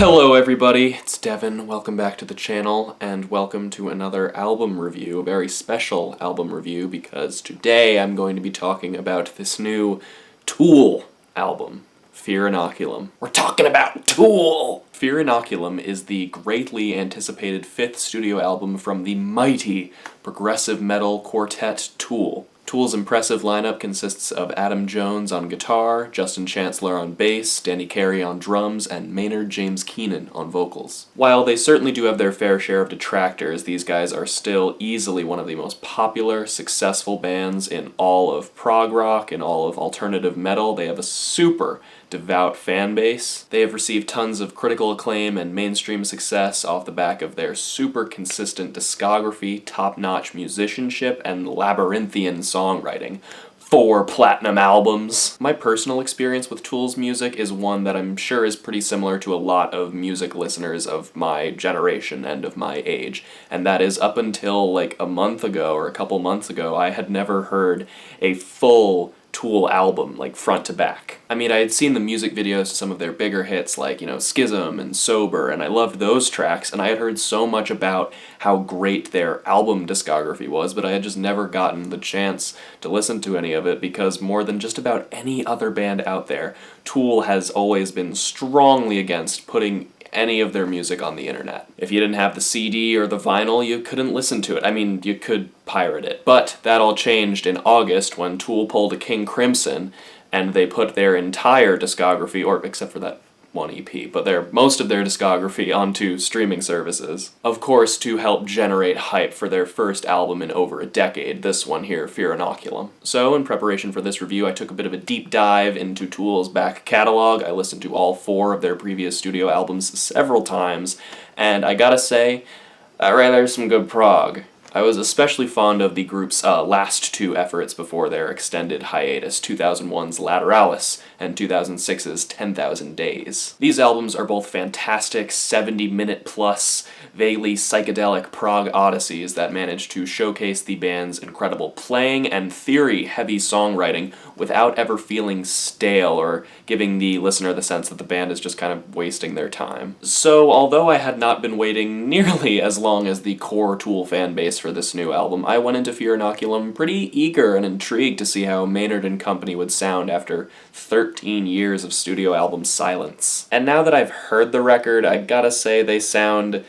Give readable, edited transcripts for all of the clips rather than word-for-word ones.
Hello everybody, it's Devin. Welcome back to the channel, and welcome to another album review, a very special album review, because today I'm going to be talking about this new Tool album, Fear Inoculum. We're talking about Tool! Fear Inoculum is the greatly anticipated fifth studio album from the mighty progressive metal quartet Tool. Tool's impressive lineup consists of Adam Jones on guitar, Justin Chancellor on bass, Danny Carey on drums, and Maynard James Keenan on vocals. While they certainly do have their fair share of detractors, these guys are still easily one of the most popular, successful bands in all of prog rock and all of alternative metal. They have a super devout fan base. They have received tons of critical acclaim and mainstream success off the back of their super consistent discography, top-notch musicianship, and labyrinthian songwriting. 4 platinum albums. My personal experience with Tool's music is one that I'm sure is pretty similar to a lot of music listeners of my generation and of my age, and that is up until like a month ago or a couple months ago, I had never heard a full Tool album, like front to back. I mean, I had seen the music videos to some of their bigger hits, like, Schism and Sober, and I loved those tracks, and I had heard so much about how great their album discography was, but I had just never gotten the chance to listen to any of it, because more than just about any other band out there, Tool has always been strongly against putting any of their music on the internet. If you didn't have the CD or the vinyl, you couldn't listen to it. I mean, you could pirate it. But that all changed in August when Tool pulled a King Crimson and they put their entire discography, or except for that one EP, but most of their discography onto streaming services. Of course, to help generate hype for their first album in over a decade, this one here, Fear Inoculum. So, in preparation for this review, I took a bit of a deep dive into Tool's back catalog. I listened to all 4 of their previous studio albums several times, and I gotta say, there's some good prog. I was especially fond of the group's last 2 efforts before their extended hiatus, 2001's Lateralis and 2006's 10,000 Days. These albums are both fantastic 70-minute plus, vaguely psychedelic prog odysseys that manage to showcase the band's incredible playing and theory-heavy songwriting without ever feeling stale or giving the listener the sense that the band is just kind of wasting their time. So, although I had not been waiting nearly as long as the core Tool fan base for this new album, I went into Fear Inoculum pretty eager and intrigued to see how Maynard and company would sound after 13 years of studio album silence. And now that I've heard the record, I gotta say they sound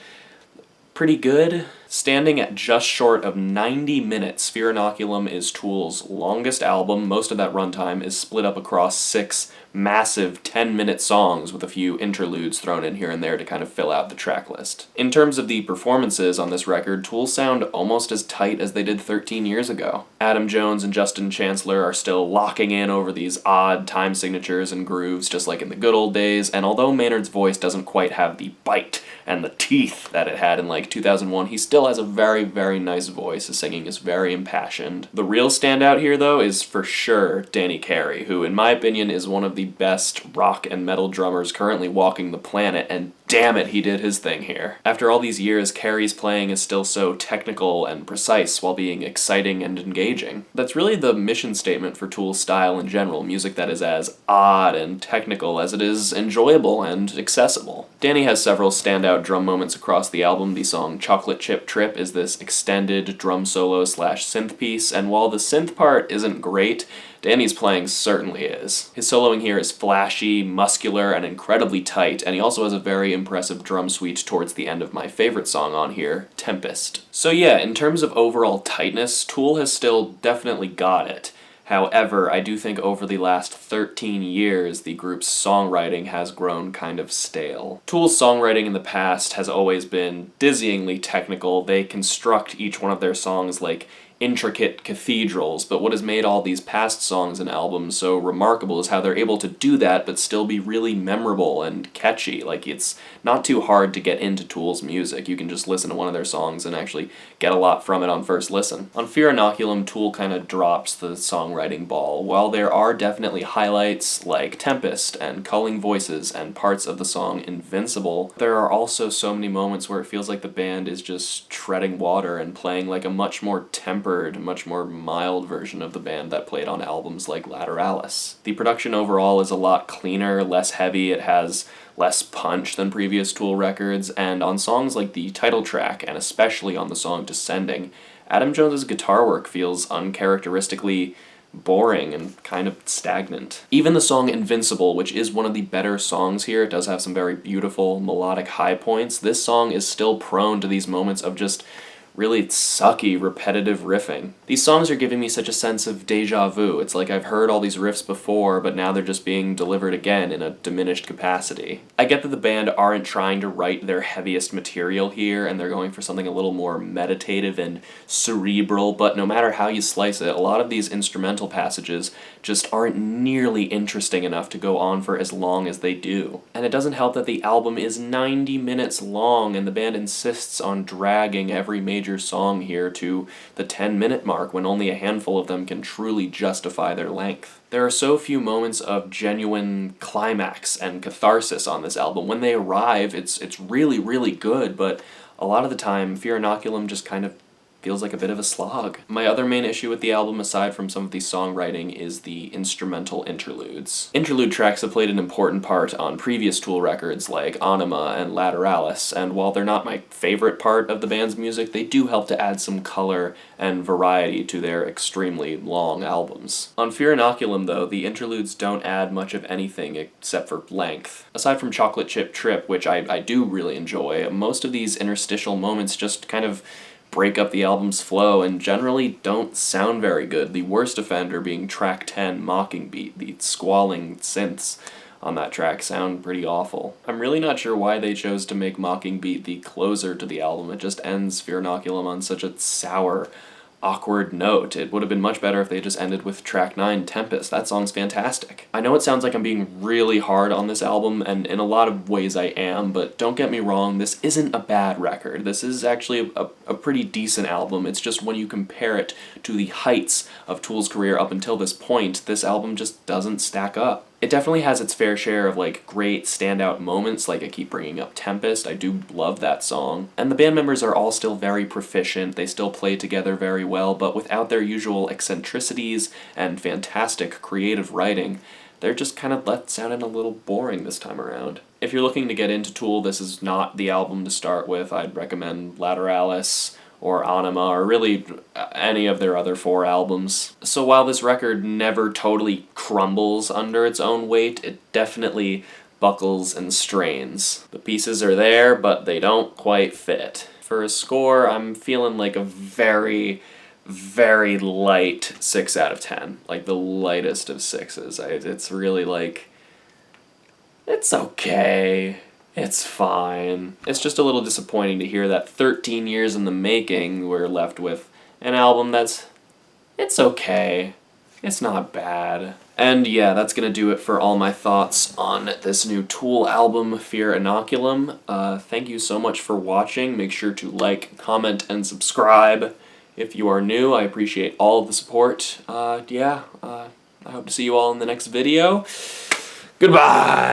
pretty good. Standing at just short of 90 minutes, Fear Inoculum is Tool's longest album. Most of that runtime is split up across 6 massive 10-minute songs with a few interludes thrown in here and there to kind of fill out the track list. In terms of the performances on this record, Tool sound almost as tight as they did 13 years ago. Adam Jones and Justin Chancellor are still locking in over these odd time signatures and grooves just like in the good old days, and although Maynard's voice doesn't quite have the bite and the teeth that it had in like 2001, he still has a very, very nice voice. His singing is very impassioned. The real standout here, though, is for sure Danny Carey, who, in my opinion, is one of the best rock and metal drummers currently walking the planet, and damn it, he did his thing here. After all these years, Carey's playing is still so technical and precise while being exciting and engaging. That's really the mission statement for Tool's style in general, music that is as odd and technical as it is enjoyable and accessible. Danny has several standout drum moments across the album. The song Chocolate Chip Trip is this extended drum solo / synth piece, and while the synth part isn't great, Danny's playing certainly is. His soloing here is flashy, muscular, and incredibly tight, and he also has a very impressive drum suite towards the end of my favorite song on here, Tempest. So yeah, in terms of overall tightness, Tool has still definitely got it. However, I do think over the last 13 years, the group's songwriting has grown kind of stale. Tool's songwriting in the past has always been dizzyingly technical. They construct each one of their songs like intricate cathedrals, but what has made all these past songs and albums so remarkable is how they're able to do that but still be really memorable and catchy. Like, it's not too hard to get into Tool's music. You can just listen to one of their songs and actually get a lot from it on first listen. On Fear Inoculum, Tool kind of drops the songwriting ball. While there are definitely highlights like Tempest and Culling voices and parts of the song Invincible, there are also so many moments where it feels like the band is just treading water and playing like a much more tempered tempered, much more mild version of the band that played on albums like Lateralis. The production overall is a lot cleaner, less heavy, it has less punch than previous Tool records, and on songs like the title track, and especially on the song Descending, Adam Jones's guitar work feels uncharacteristically boring and kind of stagnant. Even the song Invincible, which is one of the better songs here, it does have some very beautiful melodic high points, this song is still prone to these moments of just really sucky, repetitive riffing. These songs are giving me such a sense of deja vu. It's like I've heard all these riffs before, but now they're just being delivered again in a diminished capacity. I get that the band aren't trying to write their heaviest material here, and they're going for something a little more meditative and cerebral, but no matter how you slice it, a lot of these instrumental passages just aren't nearly interesting enough to go on for as long as they do. And it doesn't help that the album is 90 minutes long, and the band insists on dragging every major song here to the 10-minute mark when only a handful of them can truly justify their length. There are so few moments of genuine climax and catharsis on this album. When they arrive, it's really, really good, but a lot of the time, Fear Inoculum just kind of feels like a bit of a slog. My other main issue with the album, aside from some of the songwriting, is the instrumental interludes. Interlude tracks have played an important part on previous Tool records like Anima and Lateralis, and while they're not my favorite part of the band's music, they do help to add some color and variety to their extremely long albums. On Fear Inoculum, though, the interludes don't add much of anything except for length. Aside from Chocolate Chip Trip, which I do really enjoy, most of these interstitial moments just kind of break up the album's flow and generally don't sound very good, the worst offender being track 10, Mockingbeat. The squalling synths on that track sound pretty awful. I'm really not sure why they chose to make Mockingbeat the closer to the album. It just ends Fear Inoculum on such a sour, awkward note. It would have been much better if they just ended with track 9, Tempest. That song's fantastic. I know it sounds like I'm being really hard on this album, and in a lot of ways I am, but don't get me wrong, this isn't a bad record. This is actually a pretty decent album. It's just when you compare it to the heights of Tool's career up until this point, this album just doesn't stack up. It definitely has its fair share of great standout moments, like I keep bringing up Tempest. I do love that song. And the band members are all still very proficient, they still play together very well, but without their usual eccentricities and fantastic creative writing, they're just kind of sounding a little boring this time around. If you're looking to get into Tool, this is not the album to start with. I'd recommend Lateralis or Anima, or really any of their other 4 albums. So while this record never totally crumbles under its own weight, it definitely buckles and strains. The pieces are there, but they don't quite fit. For a score, I'm feeling like a very, very light 6 out of 10. Like the lightest of 6s. It's really it's okay. It's fine. It's just a little disappointing to hear that 13 years in the making, we're left with an album it's okay. It's not bad. And yeah, that's gonna do it for all my thoughts on this new Tool album, Fear Inoculum. Thank you so much for watching. Make sure to like, comment, and subscribe if you are new. I appreciate all of the support. I hope to see you all in the next video. Goodbye!